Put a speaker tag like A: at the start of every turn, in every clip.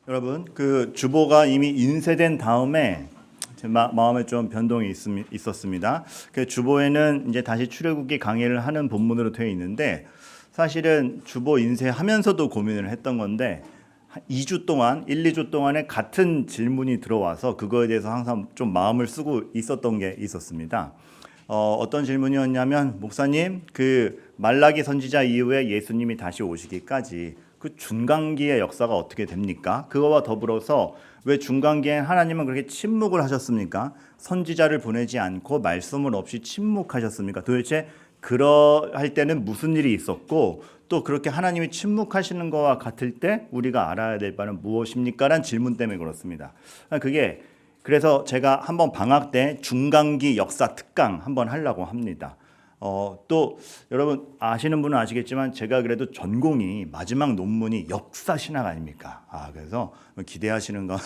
A: 여러분, 그 주보가 이미 인쇄된 다음에 제 마음에 좀 변동이 있었습니다. 그 주보에는 이제 다시 출애굽기 강의를 하는 본문으로 되어 있는데, 사실은 주보 인쇄하면서도 고민을 했던 건데 2주 동안, 1, 2주 동안에 같은 질문이 들어와서 그거에 대해서 항상 좀 마음을 쓰고 있었던 게 있었습니다. 어떤 질문이었냐면, 목사님, 그 말라기 선지자 이후에 예수님이 다시 오시기까지 그 중간기의 역사가 어떻게 됩니까? 그거와 더불어서 왜 중간기엔 하나님은 그렇게 침묵을 하셨습니까? 선지자를 보내지 않고 말씀을 없이 침묵하셨습니까? 도대체 그러할 때는 무슨 일이 있었고, 또 그렇게 하나님이 침묵하시는 것과 같을 때 우리가 알아야 될 바는 무엇입니까? 라는 질문 때문에 그렇습니다. 그게 그래서 제가 한번 방학 때 중간기 역사 특강 한번 하려고 합니다. 또 여러분 아시는 분은 아시겠지만 제가 그래도 전공이 마지막 논문이 역사 신학 아닙니까? 그래서 기대하시는 거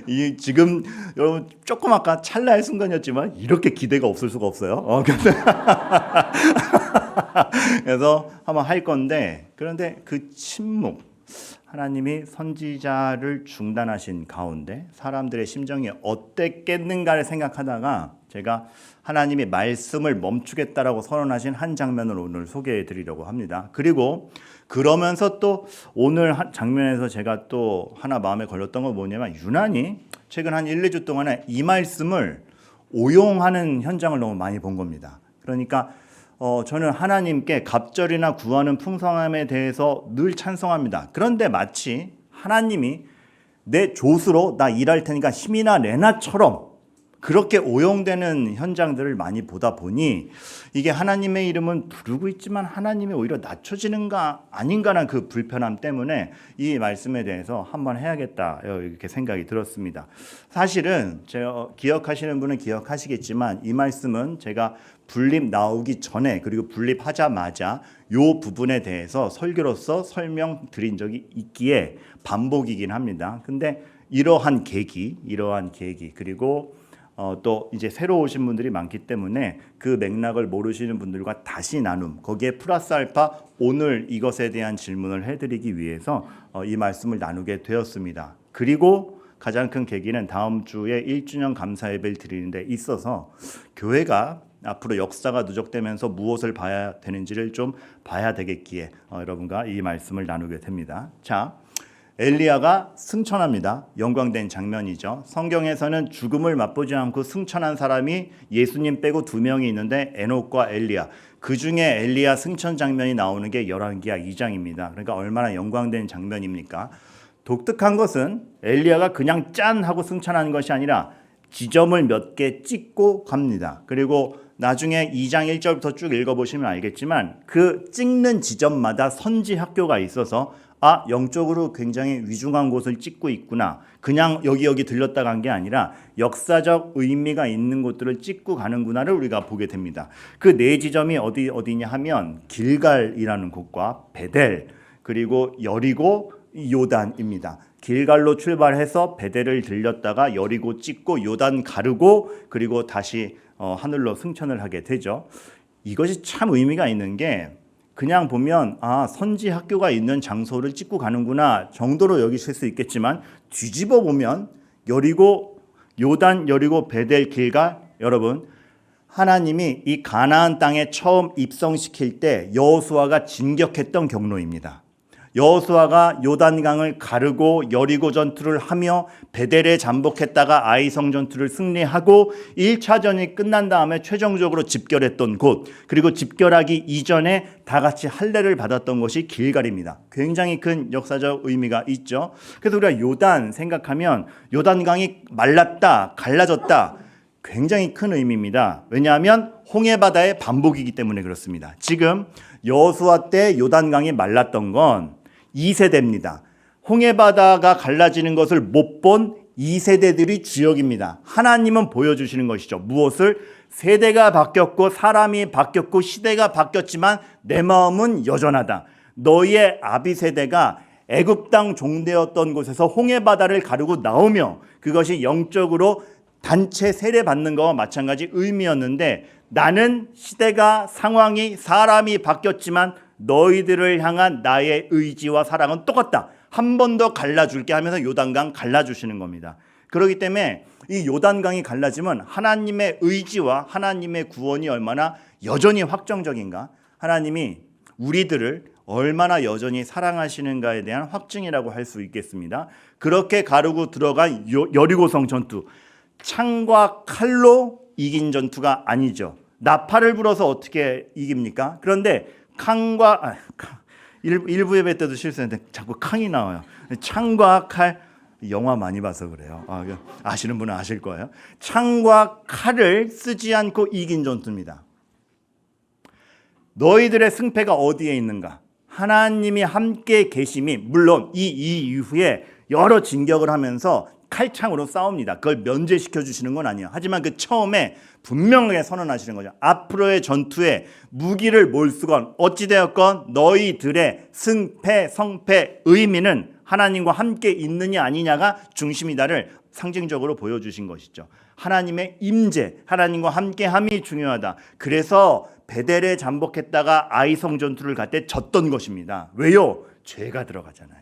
A: 이 지금 여러분 조금 아까 찰나의 순간이었지만 이렇게 기대가 없을 수가 없어요. 그래서 한번 할 건데, 그런데 그 침묵, 하나님이 선지자를 중단하신 가운데 사람들의 심정이 어땠겠는가를 생각하다가 제가 하나님이 말씀을 멈추겠다라고 선언하신 한 장면을 오늘 소개해 드리려고 합니다. 그리고 그러면서 또 오늘 장면에서 제가 또 하나 마음에 걸렸던 건 뭐냐면, 유난히 최근 한 1, 2주 동안에 이 말씀을 오용하는 현장을 너무 많이 본 겁니다. 그러니까 저는 하나님께 갑절이나 구하는 풍성함에 대해서 늘 찬송합니다. 그런데 마치 하나님이 내 조수로 나 일할 테니까 힘이나 내나처럼 그렇게 오용되는 현장들을 많이 보다 보니 이게 하나님의 이름은 부르고 있지만 하나님이 오히려 낮춰지는가 아닌가라는 그 불편함 때문에 이 말씀에 대해서 한번 해야겠다 이렇게 생각이 들었습니다. 사실은 제가 기억하시는 분은 기억하시겠지만 이 말씀은 제가 분립 나오기 전에 그리고 분립하자마자 이 부분에 대해서 설교로서 설명드린 적이 있기에 반복이긴 합니다. 근데 이러한 계기 그리고 또 이제 새로 오신 분들이 많기 때문에 그 맥락을 모르시는 분들과 다시 나눔, 거기에 플러스 알파 오늘 이것에 대한 질문을 해드리기 위해서 이 말씀을 나누게 되었습니다. 그리고 가장 큰 계기는 다음 주에 1주년 감사 예배를 드리는 데 있어서 교회가 앞으로 역사가 누적되면서 무엇을 봐야 되는지를 좀 봐야 되겠기에 여러분과 이 말씀을 나누게 됩니다. 자, 엘리야가 승천합니다. 영광된 장면이죠. 성경에서는 죽음을 맛보지 않고 승천한 사람이 예수님 빼고 2명이 있는데 에녹과 엘리야, 그 중에 엘리야 승천 장면이 나오는 게 열왕기하 2장입니다. 그러니까 얼마나 영광된 장면입니까? 독특한 것은 엘리야가 그냥 짠 하고 승천하는 것이 아니라 지점을 몇 개 찍고 갑니다. 그리고 나중에 2장 1절부터 쭉 읽어보시면 알겠지만 그 찍는 지점마다 선지 학교가 있어서 영적으로 굉장히 위중한 곳을 찍고 있구나. 그냥 여기 들렸다 간 게 아니라 역사적 의미가 있는 곳들을 찍고 가는구나를 우리가 보게 됩니다. 그 네 지점이 어디냐 하면 길갈이라는 곳과 베델, 그리고 여리고, 요단입니다. 길갈로 출발해서 베델을 들렸다가 여리고 찍고 요단 가르고 그리고 다시 하늘로 승천을 하게 되죠. 이것이 참 의미가 있는 게 그냥 보면 선지 학교가 있는 장소를 찍고 가는구나 정도로 여기실 수 있겠지만 뒤집어 보면 여리고, 요단, 여리고, 베델, 길갈, 여러분 하나님이 이 가나안 땅에 처음 입성시킬 때 여호수아가 진격했던 경로입니다. 여호수아가 요단강을 가르고 여리고 전투를 하며 베델에 잠복했다가 아이성 전투를 승리하고 1차전이 끝난 다음에 최종적으로 집결했던 곳, 그리고 집결하기 이전에 다 같이 할례를 받았던 것이 길갈입니다. 굉장히 큰 역사적 의미가 있죠. 그래서 우리가 요단 생각하면 요단강이 말랐다, 갈라졌다, 굉장히 큰 의미입니다. 왜냐하면 홍해바다의 반복이기 때문에 그렇습니다. 지금 여호수아 때 요단강이 말랐던 건 2세대입니다. 홍해바다가 갈라지는 것을 못 본 2세대들이 주역입니다. 하나님은 보여주시는 것이죠. 무엇을? 세대가 바뀌었고 사람이 바뀌었고 시대가 바뀌었지만 내 마음은 여전하다. 너희의 아비세대가 애굽 땅 종되었던 곳에서 홍해바다를 가르고 나오며 그것이 영적으로 단체 세례받는 것과 마찬가지 의미였는데, 나는 시대가 상황이 사람이 바뀌었지만 너희들을 향한 나의 의지와 사랑은 똑같다. 한 번 더 갈라줄게 하면서 요단강 갈라주시는 겁니다. 그렇기 때문에 이 요단강이 갈라지면 하나님의 의지와 하나님의 구원이 얼마나 여전히 확정적인가, 하나님이 우리들을 얼마나 여전히 사랑하시는가에 대한 확증이라고 할 수 있겠습니다. 그렇게 가르고 들어간 여리고성 전투, 창과 칼로 이긴 전투가 아니죠. 나팔을 불어서 어떻게 이깁니까? 그런데 일부 예배 때도 실수했는데 자꾸 캉이 나와요. 창과 칼, 영화 많이 봐서 그래요. 아시는 분은 아실 거예요. 창과 칼을 쓰지 않고 이긴 전투입니다. 너희들의 승패가 어디에 있는가? 하나님이 함께 계심이, 물론 이 이후에 여러 진격을 하면서 칼창으로 싸웁니다. 그걸 면제시켜 주시는 건 아니에요. 하지만 그 처음에 분명하게 선언하시는 거죠. 앞으로의 전투에 무기를 몰수건 어찌되었건 너희들의 승패, 성패, 의미는 하나님과 함께 있느냐 아니냐가 중심이다를 상징적으로 보여주신 것이죠. 하나님의 임재, 하나님과 함께함이 중요하다. 그래서 베델에 잠복했다가 아이성 전투를 갈 때 졌던 것입니다. 왜요? 죄가 들어가잖아요.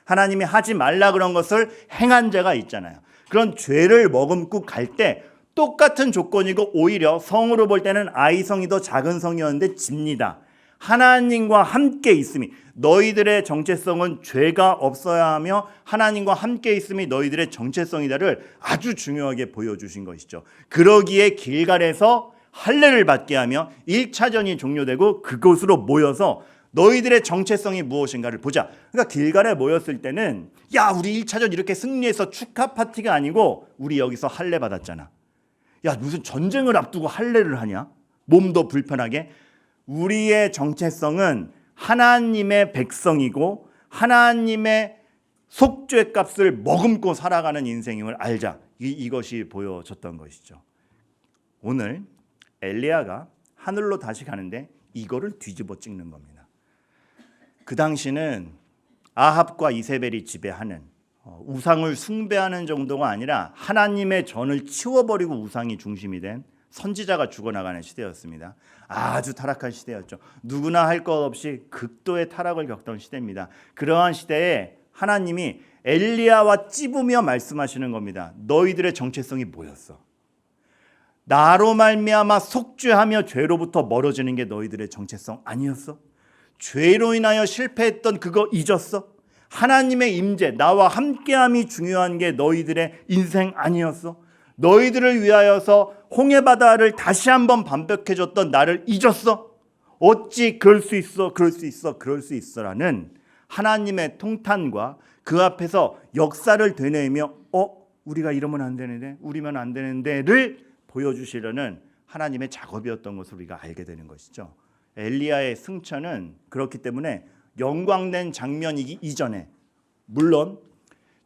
A: 하나님이 하지 말라 그런 것을 행한 자가 있잖아요. 그런 죄를 머금고 갈 때 똑같은 조건이고 오히려 성으로 볼 때는 아이성이 더 작은 성이었는데 집니다. 하나님과 함께 있음이, 너희들의 정체성은 죄가 없어야 하며 하나님과 함께 있음이 너희들의 정체성이다를 아주 중요하게 보여주신 것이죠. 그러기에 길갈에서 할례를 받게 하며 1차전이 종료되고 그곳으로 모여서 너희들의 정체성이 무엇인가를 보자. 그러니까 길갈에 모였을 때는 야, 우리 1차전 이렇게 승리해서 축하 파티가 아니고 우리 여기서 할례 받았잖아. 야, 무슨 전쟁을 앞두고 할례를 하냐? 몸도 불편하게. 우리의 정체성은 하나님의 백성이고 하나님의 속죄값을 머금고 살아가는 인생임을 알자. 이것이 보여졌던 것이죠. 오늘 엘리야가 하늘로 다시 가는데 이거를 뒤집어 찍는 겁니다. 그 당시는 아합과 이세벨이 지배하는 우상을 숭배하는 정도가 아니라 하나님의 전을 치워버리고 우상이 중심이 된 선지자가 죽어나가는 시대였습니다. 아주 타락한 시대였죠. 누구나 할 것 없이 극도의 타락을 겪던 시대입니다. 그러한 시대에 하나님이 엘리야와 찝으며 말씀하시는 겁니다. 너희들의 정체성이 뭐였어? 나로 말미암아 속죄하며 죄로부터 멀어지는 게 너희들의 정체성 아니었어? 죄로 인하여 실패했던 그거 잊었어? 하나님의 임재, 나와 함께함이 중요한 게 너희들의 인생 아니었어? 너희들을 위하여서 홍해바다를 다시 한번 반벽해줬던 나를 잊었어? 어찌 그럴 수 있어, 그럴 수 있어, 그럴 수 있어라는 하나님의 통탄과 그 앞에서 역사를 되뇌이며 우리가 이러면 안 되는데, 우리면 안 되는데를 보여주시려는 하나님의 작업이었던 것을 우리가 알게 되는 것이죠. 엘리야의 승천은 그렇기 때문에 영광된 장면이기 이전에, 물론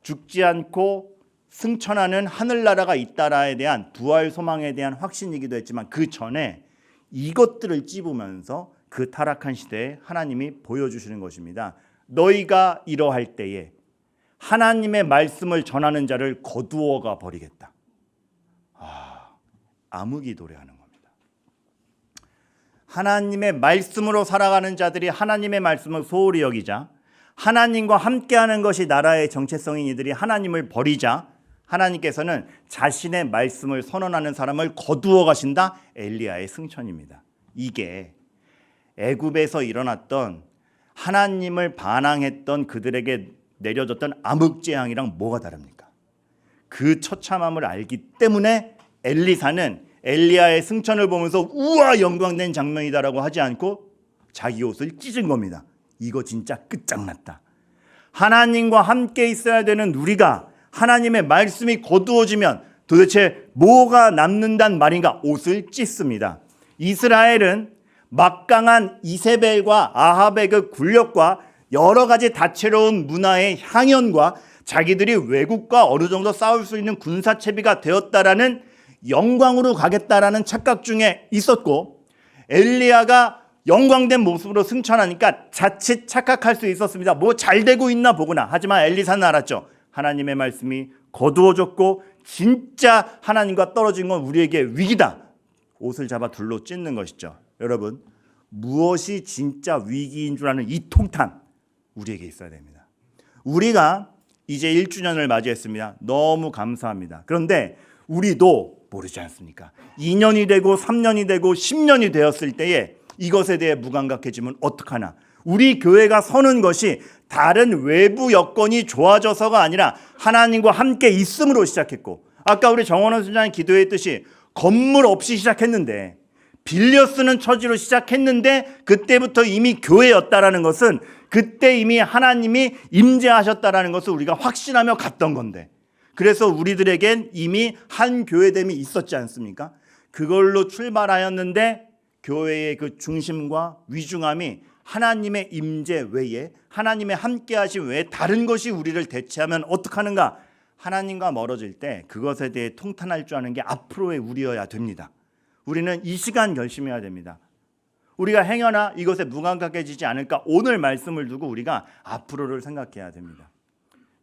A: 죽지 않고 승천하는 하늘나라가 있다라에 대한 부활 소망에 대한 확신이기도 했지만 그 전에 이것들을 찝으면서 그 타락한 시대에 하나님이 보여주시는 것입니다. 너희가 이러할 때에 하나님의 말씀을 전하는 자를 거두어가 버리겠다. 암흑이 도래하는 겁니다. 하나님의 말씀으로 살아가는 자들이 하나님의 말씀을 소홀히 여기자, 하나님과 함께하는 것이 나라의 정체성인 이들이 하나님을 버리자 하나님께서는 자신의 말씀을 선언하는 사람을 거두어 가신다. 엘리야의 승천입니다. 이게 애굽에서 일어났던 하나님을 반항했던 그들에게 내려졌던 암흑재앙이랑 뭐가 다릅니까? 그 처참함을 알기 때문에 엘리사는 엘리야의 승천을 보면서 우와 영광된 장면이다라고 하지 않고 자기 옷을 찢은 겁니다. 이거 진짜 끝장났다. 하나님과 함께 있어야 되는 우리가 하나님의 말씀이 거두어지면 도대체 뭐가 남는단 말인가? 옷을 찢습니다. 이스라엘은 막강한 이세벨과 아합의 그 굴력과 여러 가지 다채로운 문화의 향연과 자기들이 외국과 어느 정도 싸울 수 있는 군사체비가 되었다라는 영광으로 가겠다라는 착각 중에 있었고, 엘리야가 영광된 모습으로 승천하니까 자칫 착각할 수 있었습니다. 뭐 잘 되고 있나 보구나. 하지만 엘리사는 알았죠. 하나님의 말씀이 거두어졌고 진짜 하나님과 떨어진 건 우리에게 위기다. 옷을 잡아 둘로 찢는 것이죠. 여러분, 무엇이 진짜 위기인 줄 아는 이 통탄 우리에게 있어야 됩니다. 우리가 이제 1주년을 맞이했습니다. 너무 감사합니다. 그런데 우리도 모르지 않습니까? 2년이 되고 3년이 되고 10년이 되었을 때에 이것에 대해 무감각해지면 어떡하나? 우리 교회가 서는 것이 다른 외부 여건이 좋아져서가 아니라 하나님과 함께 있음으로 시작했고, 아까 우리 정원원 순장이 기도했듯이 건물 없이 시작했는데, 빌려 쓰는 처지로 시작했는데 그때부터 이미 교회였다라는 것은 그때 이미 하나님이 임재하셨다라는 것을 우리가 확신하며 갔던 건데, 그래서 우리들에겐 이미 한 교회됨이 있었지 않습니까? 그걸로 출발하였는데 교회의 그 중심과 위중함이 하나님의 임재 외에, 하나님의 함께하심 외에 다른 것이 우리를 대체하면 어떡하는가? 하나님과 멀어질 때 그것에 대해 통탄할 줄 아는 게 앞으로의 우리여야 됩니다. 우리는 이 시간 결심해야 됩니다. 우리가 행여나 이것에 무감각해지지 않을까? 오늘 말씀을 두고 우리가 앞으로를 생각해야 됩니다.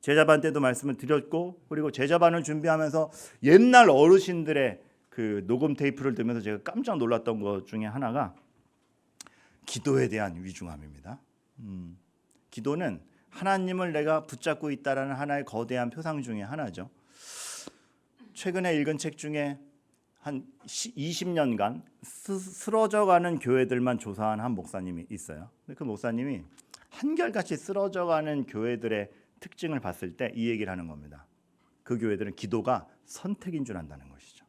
A: 제자반 때도 말씀을 드렸고, 그리고 제자반을 준비하면서 옛날 어르신들의 그 녹음 테이프를 들으면서 제가 깜짝 놀랐던 것 중에 하나가 기도에 대한 위중함입니다. 기도는 하나님을 내가 붙잡고 있다라는 하나의 거대한 표상 중에 하나죠. 최근에 읽은 책 중에 한 20년간 쓰러져가는 교회들만 조사한 한 목사님이 있어요. 그 목사님이 한결같이 쓰러져가는 교회들의 특징을 봤을 때 이 얘기를 하는 겁니다. 그 교회들은 기도가 선택인 줄 안다는 것이죠.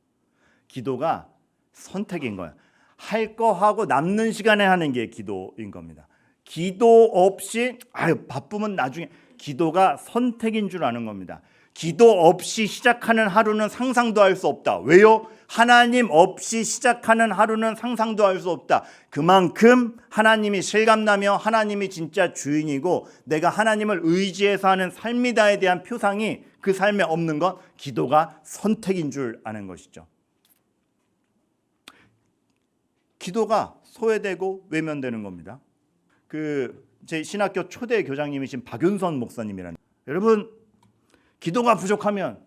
A: 기도가 선택인 거예요. 할 거 하고 남는 시간에 하는 게 기도인 겁니다. 기도 없이 바쁘면 나중에, 기도가 선택인 줄 아는 겁니다. 기도 없이 시작하는 하루는 상상도 할 수 없다. 왜요? 하나님 없이 시작하는 하루는 상상도 할 수 없다. 그만큼 하나님이 실감나며 하나님이 진짜 주인이고 내가 하나님을 의지해서 하는 삶이다에 대한 표상이 그 삶에 없는 건 기도가 선택인 줄 아는 것이죠. 기도가 소외되고 외면되는 겁니다. 제 신학교 초대 교장님이신 박윤선 목사님이라는, 여러분, 기도가 부족하면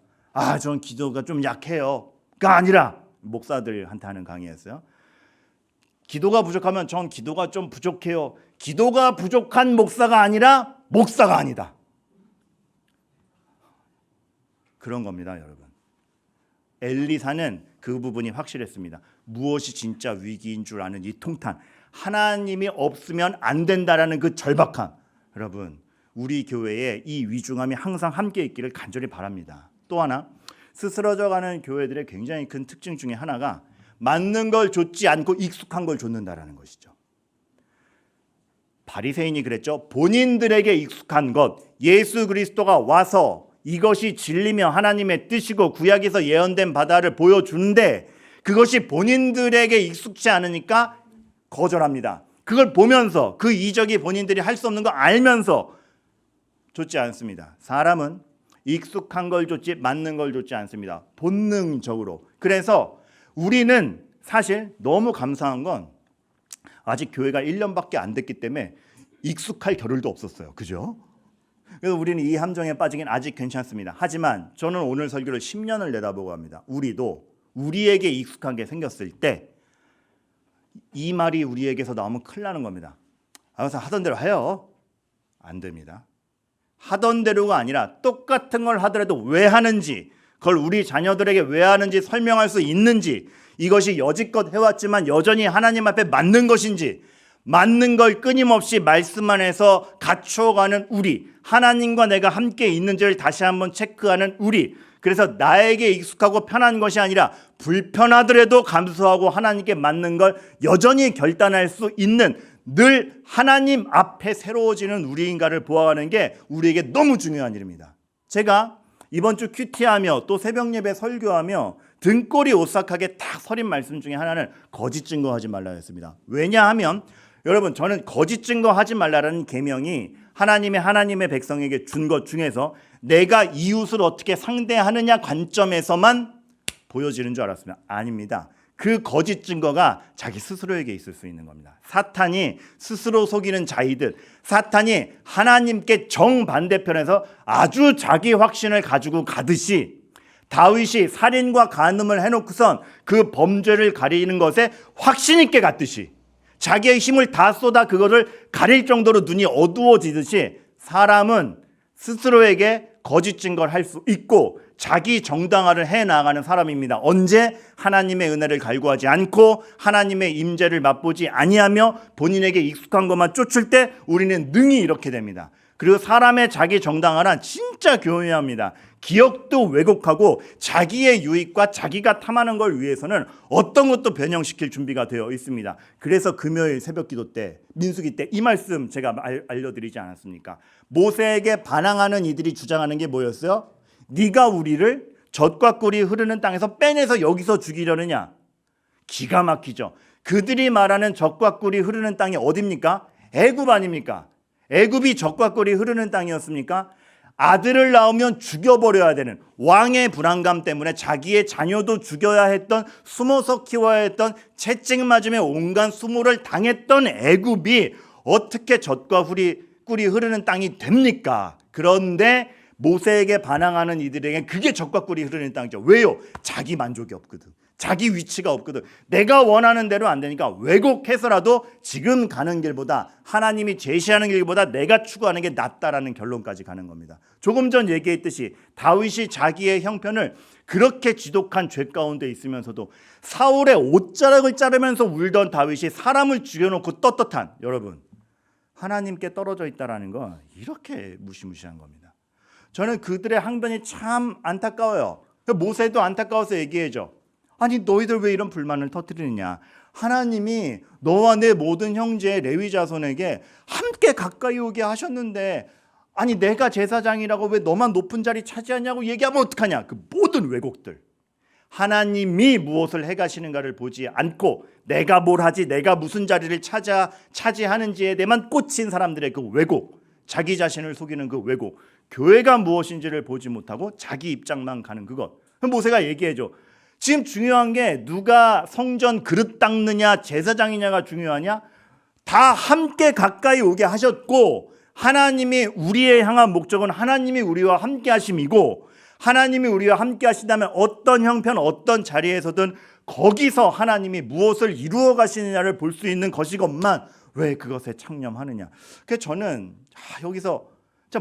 A: 전 기도가 좀 약해요가 아니라, 목사들한테 하는 강의였어요. 기도가 부족하면 전 기도가 좀 부족해요. 기도가 부족한 목사가 아니라 목사가 아니다. 그런 겁니다, 여러분. 엘리사는 그 부분이 확실했습니다. 무엇이 진짜 위기인 줄 아는 이 통탄, 하나님이 없으면 안 된다라는 그 절박함. 여러분, 우리 교회에 이 위중함이 항상 함께 있기를 간절히 바랍니다. 또 하나, 스스러져가는 교회들의 굉장히 큰 특징 중에 하나가 맞는 걸 줬지 않고 익숙한 걸 줬는다라는 것이죠. 바리새인이 그랬죠. 본인들에게 익숙한 것, 예수 그리스도가 와서 이것이 진리며 하나님의 뜻이고 구약에서 예언된 바다를 보여주는데 그것이 본인들에게 익숙치 않으니까 거절합니다. 그걸 보면서 그 이적이 본인들이 할 수 없는 거 알면서 줬지 않습니다. 사람은 익숙한 걸 줬지 맞는 걸 줬지 않습니다. 본능적으로. 그래서 우리는 사실 너무 감사한 건 아직 교회가 1년밖에 안 됐기 때문에 익숙할 겨를도 없었어요. 그죠? 그래서 우리는 이 함정에 빠지긴 아직 괜찮습니다. 하지만 저는 오늘 설교를 10년을 내다보고 합니다. 우리도 우리에게 익숙한 게 생겼을 때 이 말이 우리에게서 나오면 큰일 나는 겁니다. 그래서 하던 대로 해요. 안 됩니다. 하던 대로가 아니라 똑같은 걸 하더라도 왜 하는지, 그걸 우리 자녀들에게 왜 하는지 설명할 수 있는지, 이것이 여지껏 해왔지만 여전히 하나님 앞에 맞는 것인지, 맞는 걸 끊임없이 말씀 안에서 갖추어가는 우리, 하나님과 내가 함께 있는지를 다시 한번 체크하는 우리. 그래서 나에게 익숙하고 편한 것이 아니라 불편하더라도 감수하고 하나님께 맞는 걸 여전히 결단할 수 있는, 늘 하나님 앞에 새로워지는 우리인가를 보아가는 게 우리에게 너무 중요한 일입니다. 제가 이번 주 큐티하며 또 새벽 예배 설교하며 등골이 오싹하게 딱 서린 말씀 중에 하나는 거짓 증거하지 말라였습니다. 왜냐하면 여러분, 저는 거짓 증거하지 말라라는 계명이 하나님의 백성에게 준 것 중에서 내가 이웃을 어떻게 상대하느냐 관점에서만 보여지는 줄 알았습니다. 아닙니다. 그 거짓 증거가 자기 스스로에게 있을 수 있는 겁니다. 사탄이 스스로 속이는 자이듯 사탄이 하나님께 정반대편에서 아주 자기 확신을 가지고 가듯이 다윗이 살인과 간음을 해놓고선 그 범죄를 가리는 것에 확신 있게 갔듯이 자기의 힘을 다 쏟아 그거를 가릴 정도로 눈이 어두워지듯이 사람은 스스로에게 거짓 증거를 할 수 있고 자기 정당화를 해나가는 사람입니다. 언제? 하나님의 은혜를 갈구하지 않고 하나님의 임재를 맛보지 아니하며 본인에게 익숙한 것만 쫓을 때 우리는 능히 이렇게 됩니다. 그리고 사람의 자기 정당화란 진짜 교묘합니다. 기억도 왜곡하고 자기의 유익과 자기가 탐하는 걸 위해서는 어떤 것도 변형시킬 준비가 되어 있습니다. 그래서 금요일 새벽기도 때 민수기 때 이 말씀 제가 알려드리지 않았습니까? 모세에게 반항하는 이들이 주장하는 게 뭐였어요? 네가 우리를 젖과 꿀이 흐르는 땅에서 빼내서 여기서 죽이려느냐? 기가 막히죠. 그들이 말하는 젖과 꿀이 흐르는 땅이 어디입니까? 애굽 아닙니까? 애굽이 젖과 꿀이 흐르는 땅이었습니까? 아들을 낳으면 죽여버려야 되는 왕의 불안감 때문에 자기의 자녀도 죽여야 했던, 숨어서 키워야 했던, 채찍 맞으며 온갖 수모를 당했던 애굽이 어떻게 젖과 꿀이 흐르는 땅이 됩니까? 그런데 모세에게 반항하는 이들에게 그게 젖과 꿀이 흐르는 땅이죠. 왜요? 자기 만족이 없거든. 자기 위치가 없거든. 내가 원하는 대로 안 되니까 왜곡해서라도 지금 가는 길보다, 하나님이 제시하는 길보다 내가 추구하는 게 낫다라는 결론까지 가는 겁니다. 조금 전 얘기했듯이 다윗이 자기의 형편을 그렇게 지독한 죄 가운데 있으면서도 사울의 옷자락을 자르면서 울던 다윗이 사람을 죽여놓고 떳떳한, 여러분, 하나님께 떨어져 있다라는 건 이렇게 무시무시한 겁니다. 저는 그들의 항변이 참 안타까워요. 모세도 안타까워서 얘기해줘. 아니 너희들 왜 이런 불만을 터뜨리느냐? 하나님이 너와 내 모든 형제 레위 자손에게 함께 가까이 오게 하셨는데, 아니 내가 제사장이라고 왜 너만 높은 자리 차지하냐고 얘기하면 어떡하냐? 그 모든 왜곡들, 하나님이 무엇을 해가시는가를 보지 않고 내가 뭘 하지, 내가 무슨 자리를 차지하는지에 대해만 꽂힌 사람들의 그 왜곡, 자기 자신을 속이는 그 왜곡, 교회가 무엇인지를 보지 못하고 자기 입장만 가는 그것. 모세가 얘기해줘. 지금 중요한 게 누가 성전 그릇 닦느냐 제사장이냐가 중요하냐? 다 함께 가까이 오게 하셨고, 하나님이 우리의 향한 목적은 하나님이 우리와 함께 하심이고, 하나님이 우리와 함께 하신다면 어떤 형편 어떤 자리에서든 거기서 하나님이 무엇을 이루어 가시느냐를 볼 수 있는 것이건만 왜 그것에 창념하느냐. 그래서 저는 여기서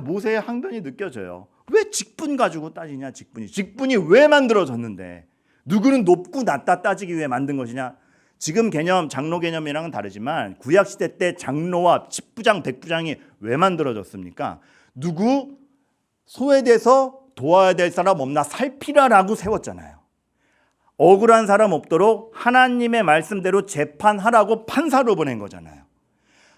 A: 모세의 항변이 느껴져요. 왜 직분 가지고 따지냐? 직분이 왜 만들어졌는데, 누구는 높고 낮다 따지기 위해 만든 것이냐? 지금 개념, 장로 개념이랑은 다르지만 구약시대 때 장로와 십부장, 백부장이 왜 만들어졌습니까? 누구 소외돼서 도와야 될 사람 없나 살피라라고 세웠잖아요. 억울한 사람 없도록 하나님의 말씀대로 재판하라고 판사로 보낸 거잖아요.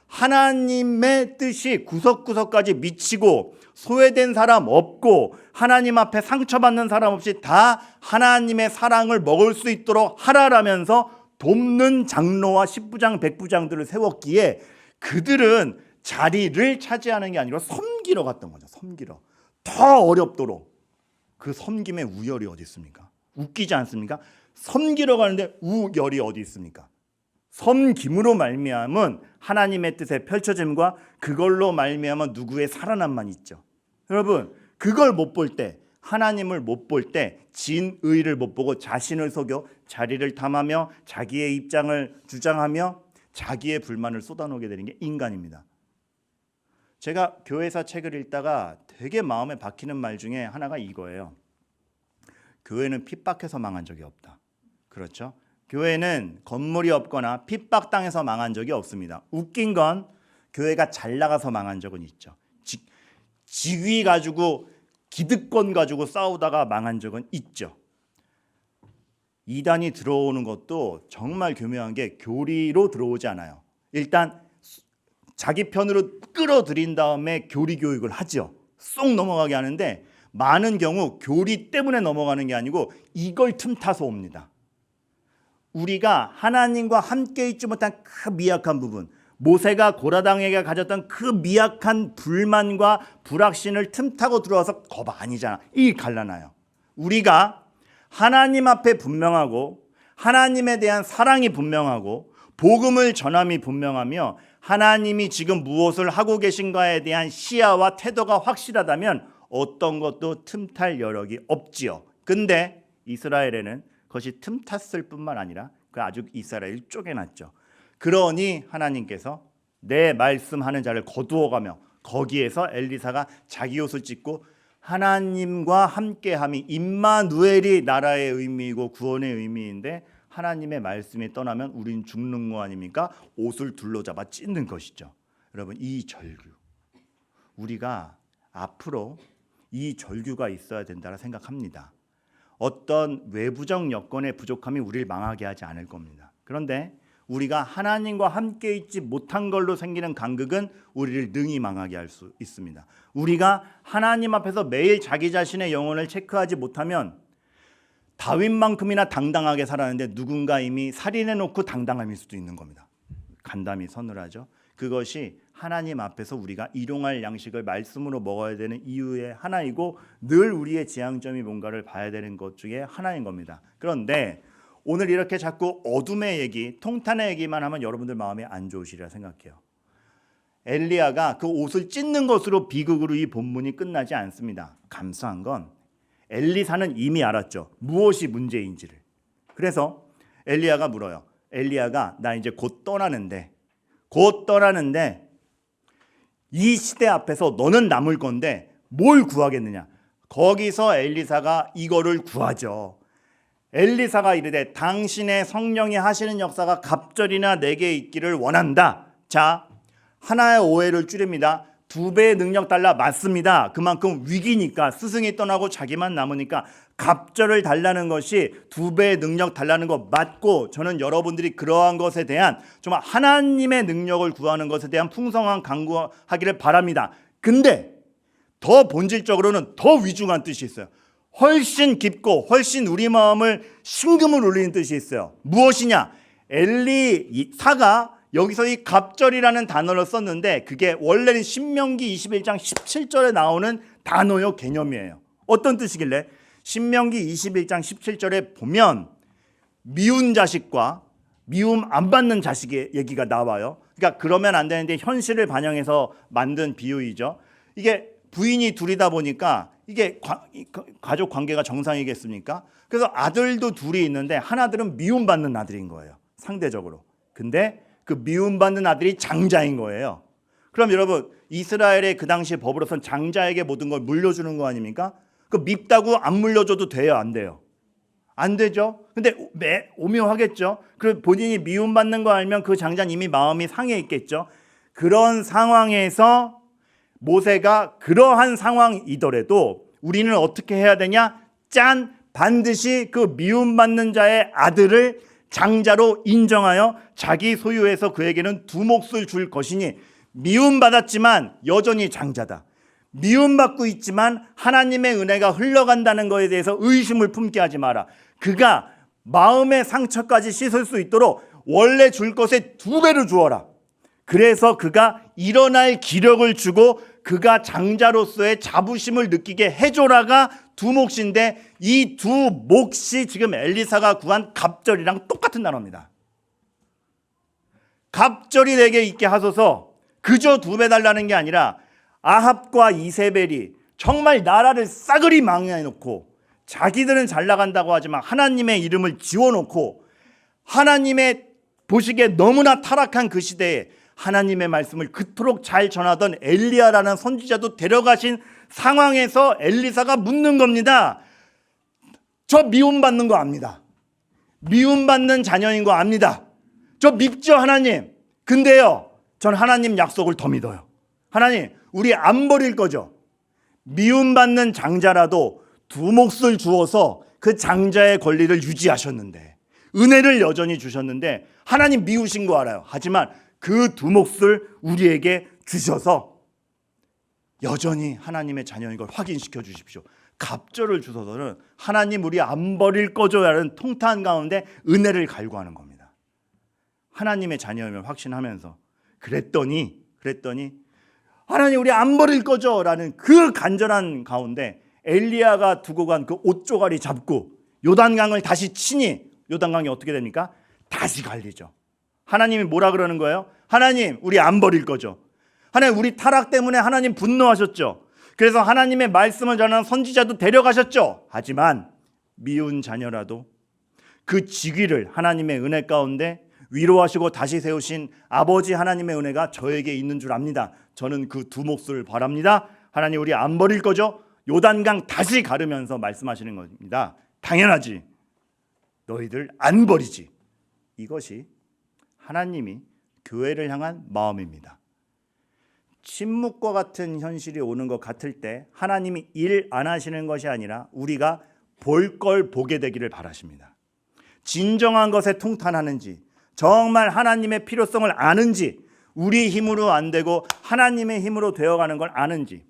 A: 하나님의 뜻이 구석구석까지 미치고 소외된 사람 없고 하나님 앞에 상처받는 사람 없이 다 하나님의 사랑을 먹을 수 있도록 하라라면서 돕는 장로와 십부장, 백부장들을 세웠기에 그들은 자리를 차지하는 게 아니라 섬기러 갔던 거죠. 섬기러. 더 어렵도록. 그 섬김의 우열이 어디 있습니까? 웃기지 않습니까? 섬기러 가는데 우열이 어디 있습니까? 섬김으로 말미암은 하나님의 뜻의 펼쳐짐과 그걸로 말미암은 누구의 살아남만 있죠. 여러분, 그걸 못 볼 때, 하나님을 못 볼 때 진의를 못 보고 자신을 속여 자리를 탐하며 자기의 입장을 주장하며 자기의 불만을 쏟아놓게 되는 게 인간입니다. 제가 교회사 책을 읽다가 되게 마음에 박히는 말 중에 하나가 이거예요. 교회는 핍박해서 망한 적이 없다. 그렇죠? 교회는 건물이 없거나 핍박당해서 망한 적이 없습니다. 웃긴 건 교회가 잘 나가서 망한 적은 있죠. 지위 가지고 기득권 가지고 싸우다가 망한 적은 있죠. 이단이 들어오는 것도 정말 교묘한 게 교리로 들어오지 않아요. 일단 자기 편으로 끌어들인 다음에 교리 교육을 하죠. 쏙 넘어가게 하는데 많은 경우 교리 때문에 넘어가는 게 아니고 이걸 틈타서 옵니다. 우리가 하나님과 함께 있지 못한 그 미약한 부분, 모세가 고라당에게 가졌던 그 미약한 불만과 불확신을 틈타고 들어와서 거봐 아니잖아. 이 갈라놔요. 우리가 하나님 앞에 분명하고 하나님에 대한 사랑이 분명하고 복음을 전함이 분명하며 하나님이 지금 무엇을 하고 계신가에 대한 시야와 태도가 확실하다면 어떤 것도 틈탈 여력이 없지요. 근데 이스라엘에는 그것이 틈탔을 뿐만 아니라 그 아주 이스라엘 쪼개놨죠. 그러니 하나님께서 내 말씀하는 자를 거두어가며 거기에서 엘리사가 자기 옷을 찢고 하나님과 함께함이 임마누엘이 나라의 의미이고 구원의 의미인데 하나님의 말씀이 떠나면 우린 죽는 거 아닙니까? 옷을 둘러잡아 찢는 것이죠. 여러분, 이 절규, 우리가 앞으로 이 절규가 있어야 된다고 생각합니다. 어떤 외부적 여건의 부족함이 우리를 망하게 하지 않을 겁니다. 그런데 우리가 하나님과 함께 있지 못한 걸로 생기는 간극은 우리를 능히 망하게 할 수 있습니다. 우리가 하나님 앞에서 매일 자기 자신의 영혼을 체크하지 못하면 다윗만큼이나 당당하게 살았는데 누군가 이미 살인해놓고 당당함일 수도 있는 겁니다. 간담이 서늘하죠. 그것이 하나님 앞에서 우리가 일용할 양식을 말씀으로 먹어야 되는 이유의 하나이고 늘 우리의 지향점이 뭔가를 봐야 되는 것 중에 하나인 겁니다. 그런데 오늘 이렇게 자꾸 어둠의 얘기, 통탄의 얘기만 하면 여러분들 마음이 안 좋으시리라 생각해요. 엘리야가 그 옷을 찢는 것으로 비극으로 이 본문이 끝나지 않습니다. 감사한 건 엘리사는 이미 알았죠. 무엇이 문제인지를. 그래서 엘리야가 물어요. 엘리야가 나 이제 곧 떠나는데 이 시대 앞에서 너는 남을 건데 뭘 구하겠느냐. 거기서 엘리사가 이거를 구하죠. 엘리사가 이르되 당신의 성령이 하시는 역사가 갑절이나 내게 있기를 원한다. 자, 하나의 오해를 줄입니다. 2배의 능력 달라 맞습니다. 그만큼 위기니까 스승이 떠나고 자기만 남으니까 갑절을 달라는 것이 2배의 능력 달라는 거 맞고 저는 여러분들이 그러한 것에 대한 정말 하나님의 능력을 구하는 것에 대한 풍성한 강구하기를 바랍니다. 근데 더 본질적으로는 더 위중한 뜻이 있어요. 훨씬 깊고 훨씬 우리 마음을 심금을 울리는 뜻이 있어요. 무엇이냐? 엘리사가 여기서 이 갑절이라는 단어를 썼는데 그게 원래는 신명기 21장 17절에 나오는 단어요, 개념이에요. 어떤 뜻이길래? 신명기 21장 17절에 보면 미운 자식과 미움 안 받는 자식의 얘기가 나와요. 그러니까 그러면 안 되는데 현실을 반영해서 만든 비유이죠. 이게 부인이 둘이다 보니까 이게 가족 관계가 정상이겠습니까? 그래서 아들도 둘이 있는데 하나들은 미움받는 아들인 거예요, 상대적으로. 근데 그 미움받는 아들이 장자인 거예요. 그럼 여러분, 이스라엘의 그 당시 법으로선 장자에게 모든 걸 물려주는 거 아닙니까? 그 밉다고 안 물려줘도 돼요, 안 돼요? 안 되죠. 근데 오묘하겠죠. 그리고 본인이 미움받는 거 알면 그 장자는 이미 마음이 상해 있겠죠. 그런 상황에서 모세가 그러한 상황이더라도 우리는 어떻게 해야 되냐? 짠! 반드시 그 미움받는 자의 아들을 장자로 인정하여 자기 소유에서 그에게는 2몫을 줄 것이니 미움받았지만 여전히 장자다. 미움받고 있지만 하나님의 은혜가 흘러간다는 것에 대해서 의심을 품게 하지 마라. 그가 마음의 상처까지 씻을 수 있도록 원래 줄 것의 2배로 주어라. 그래서 그가 일어날 기력을 주고 그가 장자로서의 자부심을 느끼게 해줘라가 2몫인데 이 2몫이 지금 엘리사가 구한 갑절이랑 똑같은 단어입니다. 갑절이 내게 있게 하소서. 그저 2배 달라는 게 아니라 아합과 이세벨이 정말 나라를 싸그리 망해놓고 자기들은 잘 나간다고 하지만 하나님의 이름을 지워놓고 하나님의 보시기에 너무나 타락한 그 시대에 하나님의 말씀을 그토록 잘 전하던 엘리야라는 선지자도 데려가신 상황에서 엘리사가 묻는 겁니다. 저 미움받는 거 압니다. 미움받는 자녀인 거 압니다. 저 밉죠, 하나님. 근데요, 전 하나님 약속을 더 믿어요. 하나님, 우리 안 버릴 거죠. 미움받는 장자라도 2몫을 주어서 그 장자의 권리를 유지하셨는데, 은혜를 여전히 주셨는데 하나님 미우신 거 알아요. 하지만 그 2몫을 우리에게 주셔서 여전히 하나님의 자녀인 걸 확인시켜 주십시오. 갑절을 주셔서는 하나님 우리 안 버릴 거죠 라는 통탄 가운데 은혜를 갈구하는 겁니다. 하나님의 자녀임을 확신하면서 그랬더니 하나님 우리 안 버릴 거죠 라는 그 간절한 가운데 엘리야가 두고 간 그 옷조가리 잡고 요단강을 다시 치니 요단강이 어떻게 됩니까? 다시 갈리죠. 하나님이 뭐라 그러는 거예요? 하나님 우리 안 버릴 거죠. 하나님 우리 타락 때문에 하나님 분노하셨죠. 그래서 하나님의 말씀을 전하는 선지자도 데려가셨죠. 하지만 미운 자녀라도 그 직위를 하나님의 은혜 가운데 위로하시고 다시 세우신 아버지 하나님의 은혜가 저에게 있는 줄 압니다. 저는 그 두 몫을 바랍니다. 하나님 우리 안 버릴 거죠? 요단강 다시 가르면서 말씀하시는 겁니다. 당연하지. 너희들 안 버리지. 이것이 하나님이 교회를 향한 마음입니다. 침묵과 같은 현실이 오는 것 같을 때 하나님이 일 안 하시는 것이 아니라 우리가 볼 걸 보게 되기를 바라십니다. 진정한 것에 통탄하는지, 정말 하나님의 필요성을 아는지, 우리 힘으로 안 되고 하나님의 힘으로 되어가는 걸 아는지.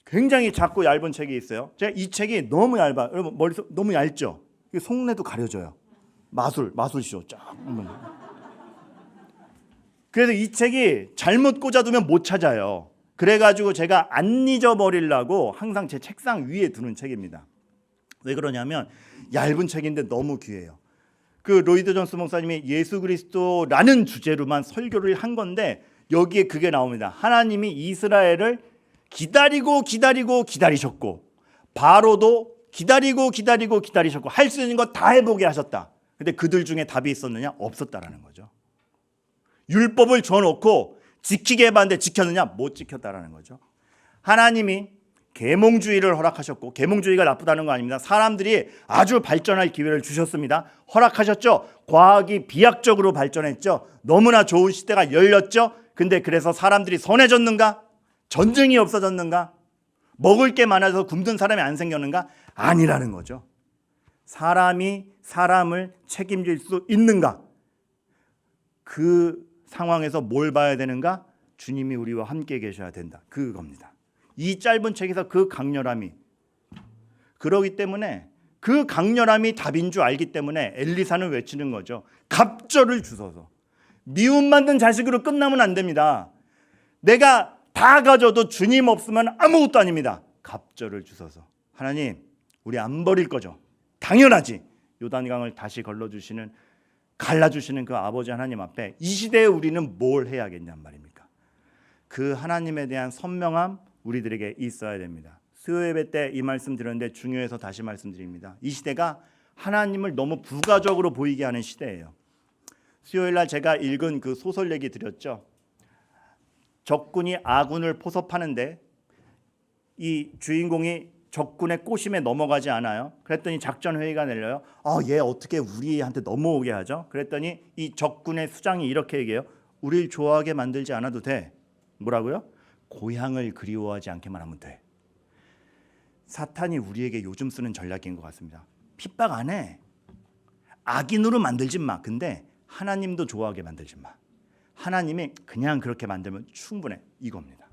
A: 굉장히 작고 얇은 책이 있어요. 제가 이 책이 너무 얇아. 여러분 머릿속 너무 얇죠? 속내도 가려져요. 마술쇼 쫙. 그래서 이 책이 잘못 꽂아두면 못 찾아요. 그래가지고 제가 안 잊어버리려고 항상 제 책상 위에 두는 책입니다. 왜 그러냐면 얇은 책인데 너무 귀해요. 그 로이드 존스 목사님이 예수 그리스도라는 주제로만 설교를 한 건데 여기에 그게 나옵니다. 하나님이 이스라엘을 기다리셨고 바로도 기다리셨고 할 수 있는 거 다 해보게 하셨다. 근데 그들 중에 답이 있었느냐? 없었다라는 거죠. 율법을 줘놓고 지키게 해봤는데 지켰느냐? 못 지켰다라는 거죠. 하나님이 계몽주의를 허락하셨고, 계몽주의가 나쁘다는 거 아닙니다. 사람들이 아주 발전할 기회를 주셨습니다. 허락하셨죠. 과학이 비약적으로 발전했죠. 너무나 좋은 시대가 열렸죠. 근데 그래서 사람들이 선해졌는가? 전쟁이 없어졌는가? 먹을 게 많아서 굶든 사람이 안 생겼는가? 아니라는 거죠. 사람이 사람을 책임질 수 있는가? 그 상황에서 뭘 봐야 되는가? 주님이 우리와 함께 계셔야 된다. 그겁니다. 이 짧은 책에서 그 강렬함이, 그러기 때문에 그 강렬함이 답인 줄 알기 때문에 엘리사는 외치는 거죠. 갑절을 주소서. 미움 만든 자식으로 끝나면 안 됩니다. 내가 다 가져도 주님 없으면 아무것도 아닙니다. 갑절을 주소서. 하나님 우리 안 버릴 거죠? 당연하지. 요단강을 다시 갈라주시는 그 아버지 하나님 앞에 이 시대에 우리는 뭘 해야겠냔 말입니까? 그 하나님에 대한 선명함 우리들에게 있어야 됩니다. 수요 예배 때 이 말씀 드렸는데 중요해서 다시 말씀드립니다. 이 시대가 하나님을 너무 부가적으로 보이게 하는 시대예요. 수요일 날 제가 읽은 그 소설 얘기 드렸죠. 적군이 아군을 포섭하는데 이 주인공이 적군의 꼬심에 넘어가지 않아요. 그랬더니 작전 회의가 열려요. 얘 어떻게 우리한테 넘어오게 하죠? 그랬더니 이 적군의 수장이 이렇게 얘기해요. 우리를 좋아하게 만들지 않아도 돼. 뭐라고요? 고향을 그리워하지 않게만 하면 돼. 사탄이 우리에게 요즘 쓰는 전략인 것 같습니다. 핍박 안 해. 악인으로 만들지 마. 근데 하나님도 좋아하게 만들지 마. 하나님이 그냥 그렇게 만들면 충분해. 이겁니다.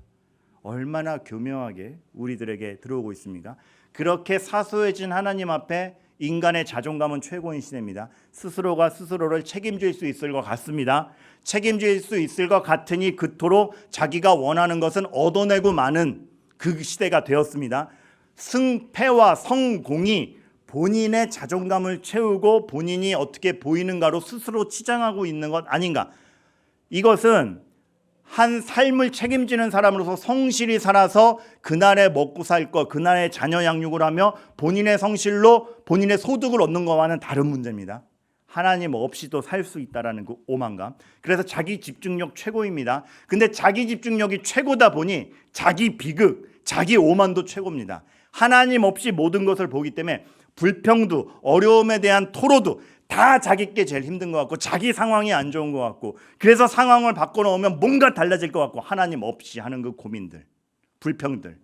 A: 얼마나 교묘하게 우리들에게 들어오고 있습니까? 그렇게 사소해진 하나님 앞에 인간의 자존감은 최고인 시대입니다. 스스로가 스스로를 책임질 수 있을 것 같습니다. 책임질 수 있을 것 같으니 그토록 자기가 원하는 것은 얻어내고 마는 그 시대가 되었습니다. 승패와 성공이 본인의 자존감을 채우고 본인이 어떻게 보이는가로 스스로 치장하고 있는 것 아닌가? 이것은 한 삶을 책임지는 사람으로서 성실히 살아서 그날에 먹고 살 것, 그날의 자녀 양육을 하며 본인의 성실로 본인의 소득을 얻는 것과는 다른 문제입니다. 하나님 없이도 살 수 있다라는 그 오만감. 그래서 자기 집중력 최고입니다. 근데 자기 집중력이 최고다 보니 자기 비극, 자기 오만도 최고입니다. 하나님 없이 모든 것을 보기 때문에 불평도, 어려움에 대한 토로도 다 자기께 제일 힘든 것 같고 자기 상황이 안 좋은 것 같고 그래서 상황을 바꿔놓으면 뭔가 달라질 것 같고 하나님 없이 하는 그 고민들, 불평들.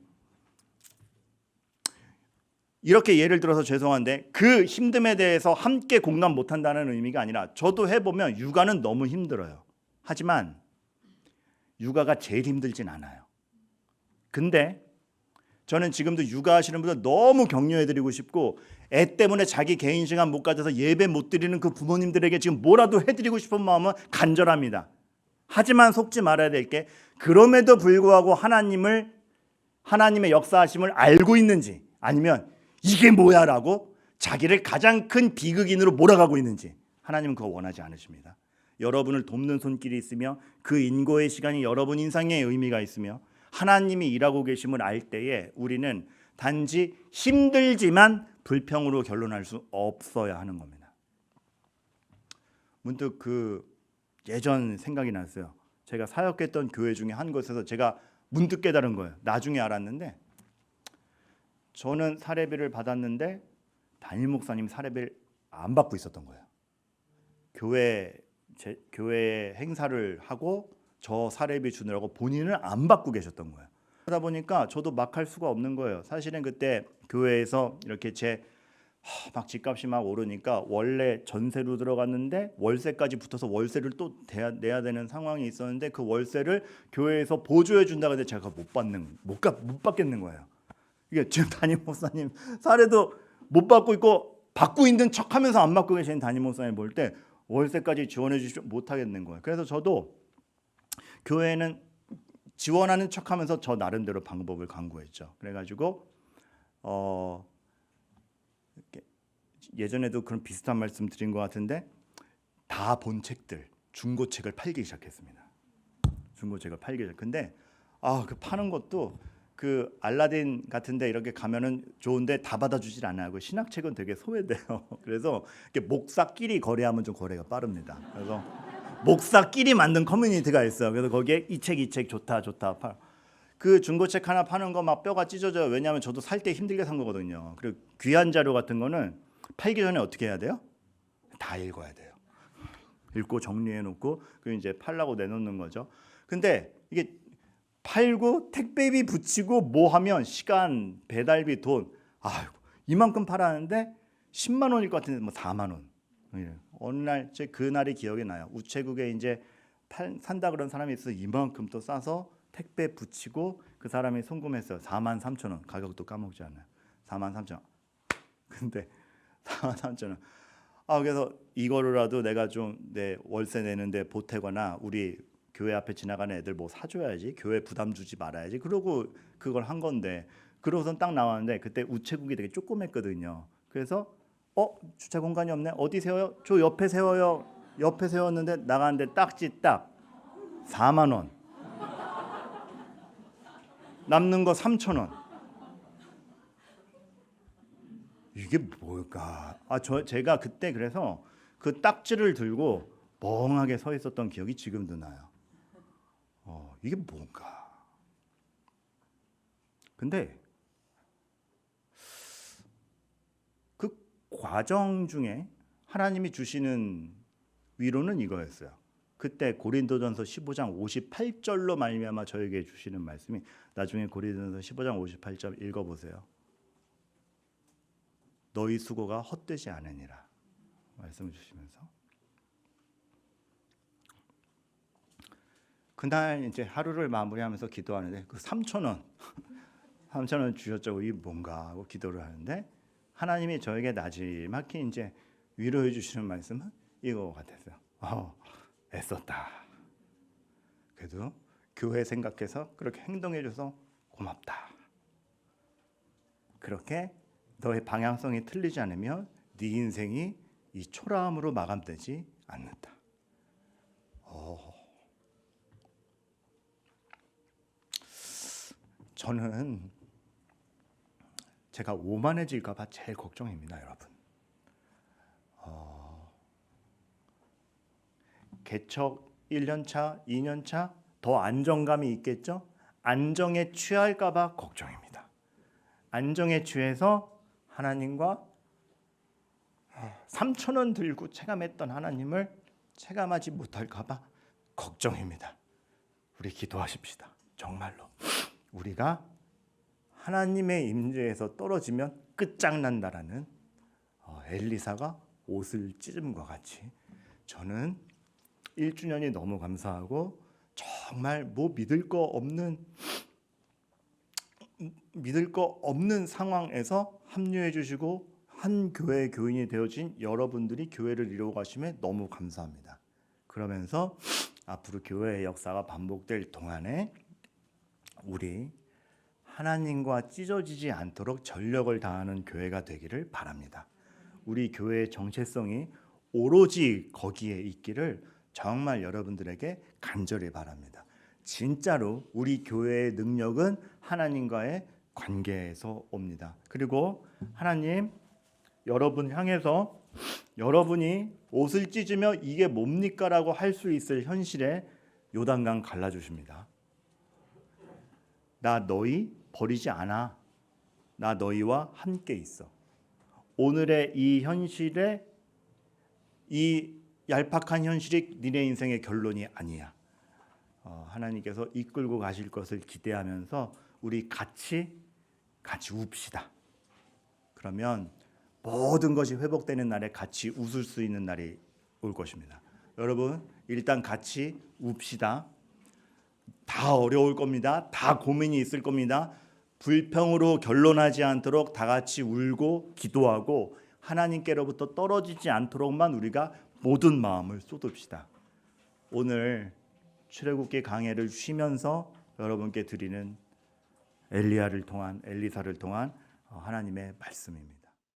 A: 이렇게 예를 들어서 죄송한데 그 힘듦에 대해서 함께 공감 못한다는 의미가 아니라 저도 해보면 육아는 너무 힘들어요. 하지만 육아가 제일 힘들진 않아요. 근데 저는 지금도 육아하시는 분들 너무 격려해드리고 싶고 애 때문에 자기 개인 시간 못 가져서 예배 못 드리는 그 부모님들에게 지금 뭐라도 해드리고 싶은 마음은 간절합니다. 하지만 속지 말아야 될 게 그럼에도 불구하고 하나님의 역사하심을 알고 있는지 아니면 이게 뭐야 라고 자기를 가장 큰 비극인으로 몰아가고 있는지 하나님은 그거 원하지 않으십니다. 여러분을 돕는 손길이 있으며 그 인고의 시간이 여러분 인생에 의미가 있으며 하나님이 일하고 계심을 알 때에 우리는 단지 힘들지만 불평으로 결론할 수 없어야 하는 겁니다. 문득 그 예전 생각이 났어요. 제가 사역했던 교회 중에 한 곳에서 제가 문득 깨달은 거예요. 나중에 알았는데 저는 사례비를 받았는데 담임 목사님 사례비를 안 받고 있었던 거예요. 교회 행사를 하고 저 사례비 주느라고 본인은 안 받고 계셨던 거예요. 그러다 보니까 저도 막 할 수가 없는 거예요. 사실은 그때 교회에서 이렇게 막 집값이 막 오르니까 원래 전세로 들어갔는데 월세까지 붙어서 월세를 또 내야 되는 상황이 있었는데 그 월세를 교회에서 보조해 준다고 했는데 제가 못 받겠는 거예요. 이게 지금 담임 목사님 사례도 못 받고 있고 받고 있는 척하면서 안 받고 계신 담임 목사님 볼 때 월세까지 지원해 주지 못하겠는 거예요. 그래서 저도 교회는 지원하는 척하면서 저 나름대로 방법을 강구했죠. 그래가지고 예전에도 그런 비슷한 말씀 드린 것 같은데 다 본 책들 중고책을 팔기 시작했습니다. 중고책을 팔기 시작. 근데 그 파는 것도 그 알라딘 같은데 이렇게 가면은 좋은데 다 받아주질 않아요. 그 신학책은 되게 소외돼요. 그래서 이렇게 목사끼리 거래하면 좀 거래가 빠릅니다. 그래서 목사끼리 만든 커뮤니티가 있어요. 그래서 거기에 이 책 좋다 그 중고책 하나 파는 거 막 뼈가 찢어져요. 왜냐하면 저도 살 때 힘들게 산 거거든요. 그리고 귀한 자료 같은 거는 팔기 전에 어떻게 해야 돼요? 다 읽어야 돼요. 읽고 정리해 놓고 그 이제 팔라고 내놓는 거죠. 근데 이게 팔고 택배비 붙이고 뭐 하면 시간, 배달비, 돈 이만큼 팔았는데 10만 원일 것 같은데 뭐 4만 원. 어느 날 그 날이 기억이 나요. 우체국에 이제 산다 그런 사람이 있어서 이만큼 또 싸서 택배 붙이고 그 사람이 송금했어요. 4만 3천 원. 가격도 까먹지 않아요. 4만 3천 원. 근데 4만 3천 원. 그래서 이거라도 내가 좀 내 월세 내는데 보태거나 우리 교회 앞에 지나가는 애들 뭐 사줘야지. 교회 부담 주지 말아야지. 그러고 그걸 한 건데 그러고선 딱 나왔는데 그때 우체국이 되게 조그맸거든요. 그래서 주차 공간이 없네. 어디 세워요? 저 옆에 세워요. 옆에 세웠는데 나가는데 딱지 딱 4만 원. 남는 거 3천 원. 이게 뭘까? 제가 그때 그래서 그 딱지를 들고 멍하게 서 있었던 기억이 지금도 나요. 이게 뭔가? 근데 그 과정 중에 하나님이 주시는 위로는 이거였어요. 그때 고린도전서 15장 58절로 말미암아 저에게 주시는 말씀이 나중에 고린도전서 15장 58절 읽어보세요. 너희 수고가 헛되지 않으니라 말씀을 주시면서 그날 이제 하루를 마무리하면서 기도하는데 그 3천 원 주셨죠. 이게 뭔가 하고 기도를 하는데 하나님이 저에게 나지막히 이제 위로해 주시는 말씀은 이거 같았어요. 애썼다. 그래도 교회 생각해서 그렇게 행동해줘서 고맙다. 그렇게 너의 방향성이 틀리지 않으면 네 인생이 이 초라함으로 마감되지 않는다. 저는 제가 오만해질까 봐 제일 걱정입니다, 여러분. 개척 1년차, 2년차 더 안정감이 있겠죠? 안정에 취할까 봐 걱정입니다. 안정에 취해서 하나님과 3천 원 들고 체감했던 하나님을 체감하지 못할까 봐 걱정입니다. 우리 기도하십시다. 정말로 우리가 하나님의 임재에서 떨어지면 끝장난다라는 엘리사가 옷을 찢음과 같이 저는 1주년이 너무 감사하고 정말 믿을 거 없는 상황에서 합류해 주시고 한 교회의 교인이 되어진 여러분들이 교회를 이루어가심에 너무 감사합니다. 그러면서 앞으로 교회의 역사가 반복될 동안에 우리 하나님과 찢어지지 않도록 전력을 다하는 교회가 되기를 바랍니다. 우리 교회의 정체성이 오로지 거기에 있기를 정말 여러분들에게 간절히 바랍니다. 진짜로 우리 교회의 능력은 하나님과의 관계에서 옵니다. 그리고 하나님 여러분 향해서 여러분이 옷을 찢으며 이게 뭡니까라고 할 수 있을 현실에 요단강 갈라주십니다. 나 너희 버리지 않아. 나 너희와 함께 있어. 오늘의 이 현실에 이 얄팍한 현실이 니네 인생의 결론이 아니야. 하나님께서 이끌고 가실 것을 기대하면서 우리 같이 웁시다. 그러면 모든 것이 회복되는 날에 같이 웃을 수 있는 날이 올 것입니다. 여러분 일단 같이 웁시다. 다 어려울 겁니다. 다 고민이 있을 겁니다. 불평으로 결론하지 않도록 다 같이 울고 기도하고 하나님께로부터 떨어지지 않도록만 우리가 모든 마음을 쏟읍시다. 오늘 출애굽기 강해를 쉬면서 여러분께 드리는 엘리야를 통한 엘리사를 통한 하나님의 말씀입니다.